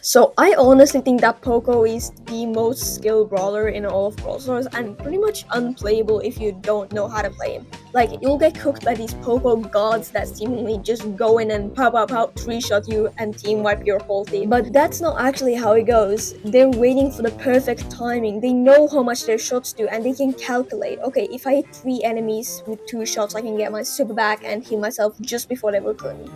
So I honestly think that Poco is the most skilled brawler in all of Brawl Stars and pretty much unplayable if you don't know how to play him. Like, you'll get cooked by these Poco gods that seemingly just go in and pop, 3-shot you and team wipe your whole team. But that's not actually how it goes. They're waiting for the perfect timing. They know how much their shots do and they can calculate, okay, if I hit 3 enemies with 2 shots, I can get my super back and heal myself just before they will kill me.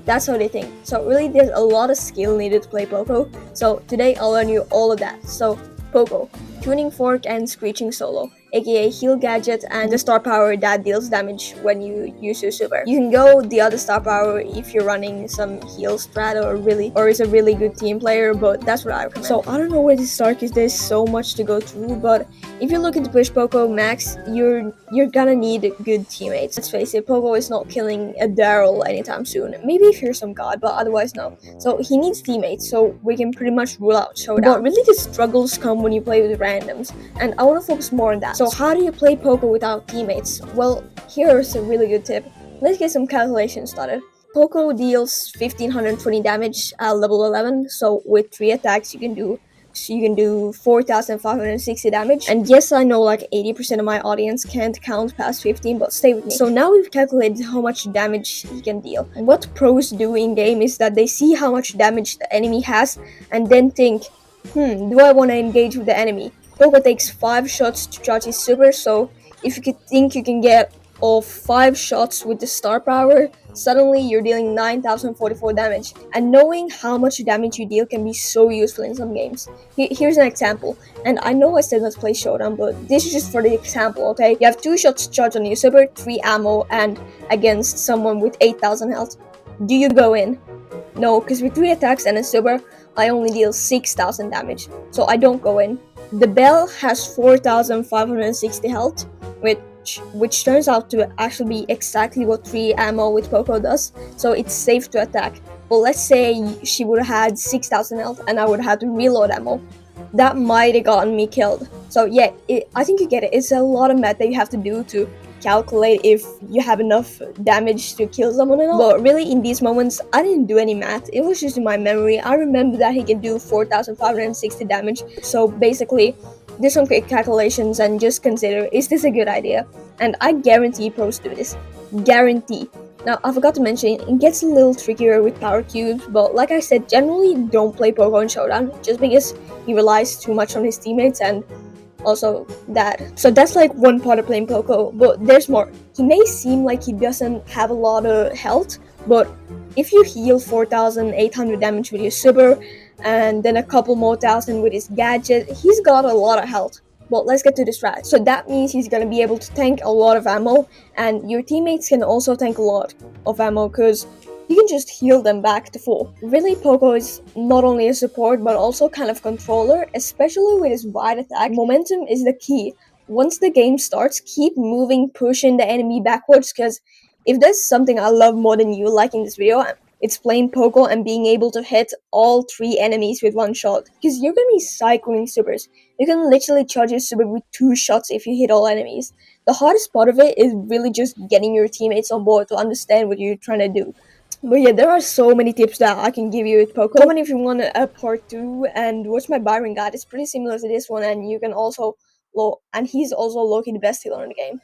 That's how they think. So really there's a lot of skill needed to play Poco. So today I'll learn you all of that. So Poco, tuning fork and screeching solo, aka heal gadget and the star power that deals damage when you use your super. You can go the other star power if you're running some heal strat or is a really good team player, but that's what I recommend. So I don't know where to start because there's so much to go through, but if you're looking to push Poco max, you're gonna need good teammates. Let's face it, Poco is not killing a Daryl anytime soon. Maybe if you're some god, but otherwise no. So he needs teammates, so we can pretty much rule out Showdown. But really the struggles come when you play with randoms, and I want to focus more on that. So how do you play Poco without teammates? Well, here's a really good tip. Let's get some calculations started. Poco deals 1520 damage at level 11, so with 3 attacks you can do 4560 damage. And yes, I know like 80% of my audience can't count past 15, but stay with me. So now we've calculated how much damage he can deal. And what pros do in game is that they see how much damage the enemy has and then think, do I want to engage with the enemy? Poco takes 5 shots to charge his super, so if you could think you can get all 5 shots with the star power, suddenly you're dealing 9044 damage. And knowing how much damage you deal can be so useful in some games. Here's an example, and I know I said let's play Showdown, but this is just for the example, okay? You have 2 shots charged on your super, 3 ammo, and against someone with 8000 health. Do you go in? No, because with 3 attacks and a super, I only deal 6000 damage, so I don't go in. The Bell has 4560 health, which turns out to actually be exactly what 3 ammo with Poco does, so it's safe to attack. But let's say she would have had 6000 health and I would have had to reload ammo. That might have gotten me killed. So yeah, I think you get it. It's a lot of math that you have to do to calculate if you have enough damage to kill someone and all. But really in these moments, I didn't do any math. It was just in my memory. I remember that he can do 4560 damage. So basically, do some quick calculations and just consider, is this a good idea? And I guarantee pros do this. Guarantee. Now, I forgot to mention, it gets a little trickier with power cubes, but like I said, generally don't play Poco in Showdown, just because he relies too much on his teammates and also that. So that's like one part of playing Poco, but there's more. He may seem like he doesn't have a lot of health, but if you heal 4800 damage with your super, and then a couple more thousand with his gadget, he's got a lot of health. But let's get to the strat. So that means he's gonna be able to tank a lot of ammo, and your teammates can also tank a lot of ammo, because you can just heal them back to full. Really, Poco is not only a support, but also kind of controller, especially with his wide attack. Momentum is the key. Once the game starts, keep moving, pushing the enemy backwards, because if there's something I love more than you like in this video, it's playing Poco and being able to hit all 3 enemies with 1 shot. Because you're gonna be cycling supers. You can literally charge your super with 2 shots if you hit all enemies. The hardest part of it is really just getting your teammates on board to understand what you're trying to do. But yeah, there are so many tips that I can give you with Poco. Comment if you want a part 2 and watch my Byron guide. It's pretty similar to this one, and you can also and he's also low-key the best healer in the game.